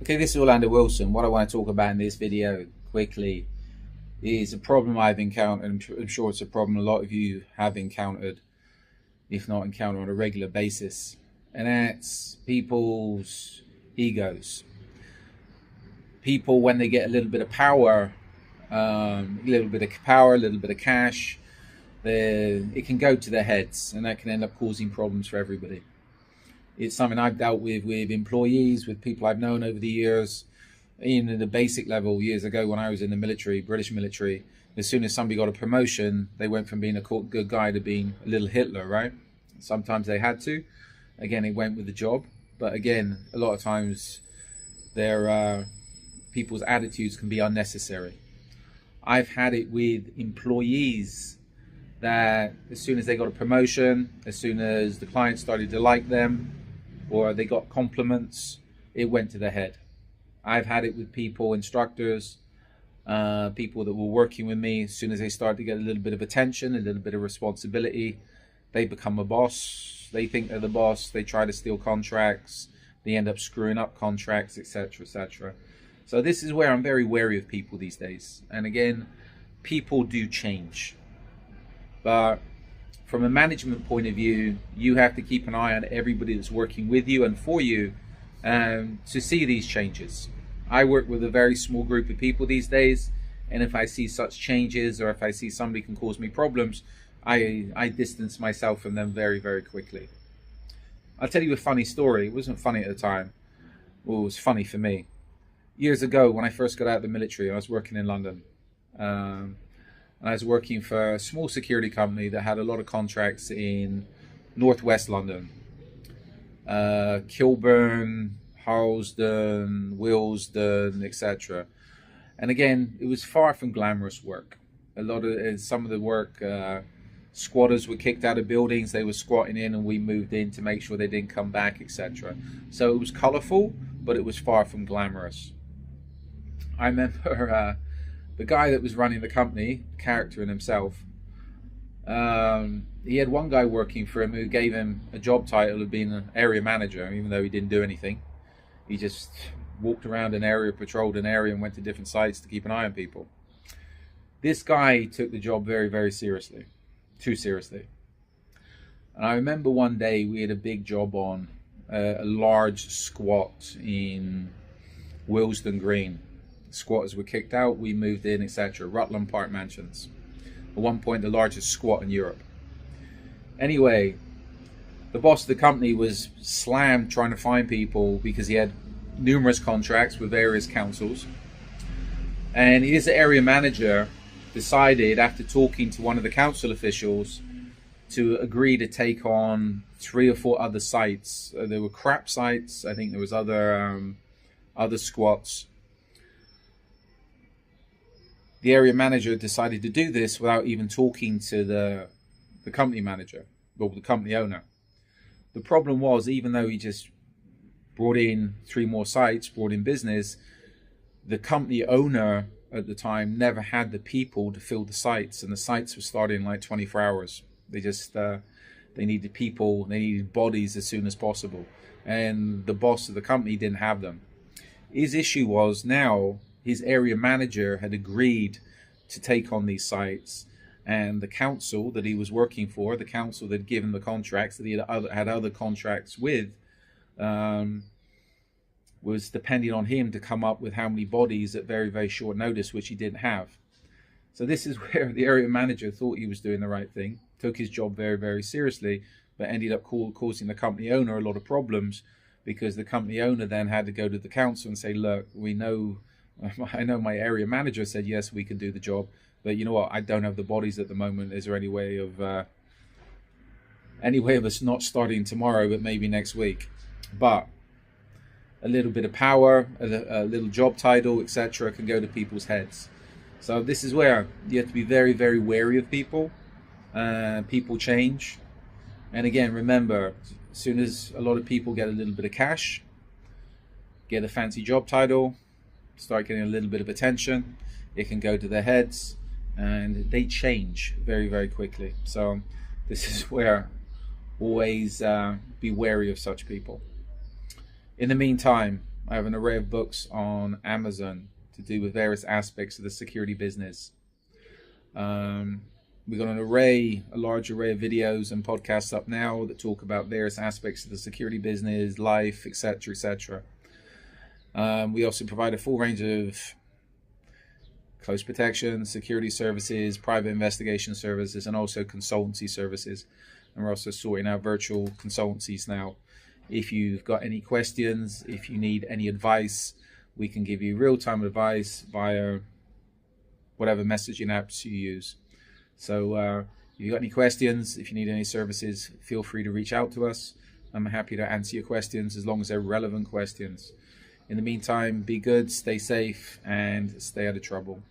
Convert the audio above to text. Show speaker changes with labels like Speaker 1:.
Speaker 1: Okay, this is Orlando Wilson. What I want to talk about in this video quickly is a problem I've encountered. I'm sure it's a problem a lot of you have encountered, if not encounter on a regular basis. And that's people's egos. People, when they get a little bit of power, a little bit of cash, it can go to their heads, and that can end up causing problems for everybody. It's something I've dealt with employees, with people I've known over the years. Even at the basic level, years ago when I was in the military, British military, as soon as somebody got a promotion, they went from being a good guy to being a little Hitler, right? Sometimes they had to. Again, it went with the job. But again, a lot of times people's attitudes can be unnecessary. I've had it with employees that as soon as they got a promotion, as soon as the client started to like them, or they got compliments, it went to their head. I've had it with people, instructors, people that were working with me. As soon as they start to get a little bit of attention, a little bit of responsibility, they become a boss. They think they're the boss. They try to steal contracts. They end up screwing up contracts, etc., etc. So this is where I'm very wary of people these days. And again, people do change. But from a management point of view, you have to keep an eye on everybody that's working with you and for you to see these changes. I work with a very small group of people these days, and if I see such changes, or if I see somebody can cause me problems, I distance myself from them very, very quickly. I'll tell you a funny story. It wasn't funny at the time. Well, it was funny for me. Years ago, when I first got out of the military, I was working in London. I was working for a small security company that had a lot of contracts in northwest London. Kilburn, Harlesden, Willesden, etc. And again, it was far from glamorous work. Some of the work, squatters were kicked out of buildings, they were squatting in, and we moved in to make sure they didn't come back, etc. So it was colourful, but it was far from glamorous. I remember the guy that was running the company, character in himself, he had one guy working for him who gave him a job title of being an area manager, even though he didn't do anything. He just walked around an area, patrolled an area, and went to different sites to keep an eye on people. This guy took the job very, very seriously, too seriously. And I remember one day we had a big job on, a large squat in Willesden Green. Squatters were kicked out, we moved in, etc. Rutland Park Mansions. At one point, the largest squat in Europe. Anyway, the boss of the company was slammed trying to find people because he had numerous contracts with various councils. And his area manager decided, after talking to one of the council officials, to agree to take on 3 or 4 other sites. There were crap sites. I think there was other squats. The area manager decided to do this without even talking to the company manager, or the company owner. The problem was, even though he just brought in 3 more sites, brought in business, the company owner at the time never had the people to fill the sites, and the sites were starting in like 24 hours. They just, they needed people, they needed bodies as soon as possible. And the boss of the company didn't have them. His issue was now, his area manager had agreed to take on these sites, and the council that he was working for, the council that had given the contracts, that he had other contracts with, was depending on him to come up with how many bodies at very, very short notice, which he didn't have. So this is where the area manager thought he was doing the right thing, took his job very, very seriously, but ended up causing the company owner a lot of problems, because the company owner then had to go to the council and say, look, I know my area manager said, yes, we can do the job, but you know what? I don't have the bodies at the moment. Is there any way of us not starting tomorrow, but maybe next week? But a little bit of power, a little job title, etc., can go to people's heads. So this is where you have to be very, very wary of people. People change. And again, remember, as soon as a lot of people get a little bit of cash, get a fancy job title, start getting a little bit of attention, it can go to their heads, and they change very, very quickly. So this is where always be wary of such people. In the meantime, I have an array of books on Amazon to do with various aspects of the security business. We've got a large array of videos and podcasts up now that talk about various aspects of the security business, life, etc., etc. We also provide a full range of close protection, security services, private investigation services, and also consultancy services. And we're also sorting out virtual consultancies now. If you've got any questions, if you need any advice, we can give you real-time advice via whatever messaging apps you use. So if you've got any questions, if you need any services, feel free to reach out to us. I'm happy to answer your questions as long as they're relevant questions. In the meantime, be good, stay safe, and stay out of trouble.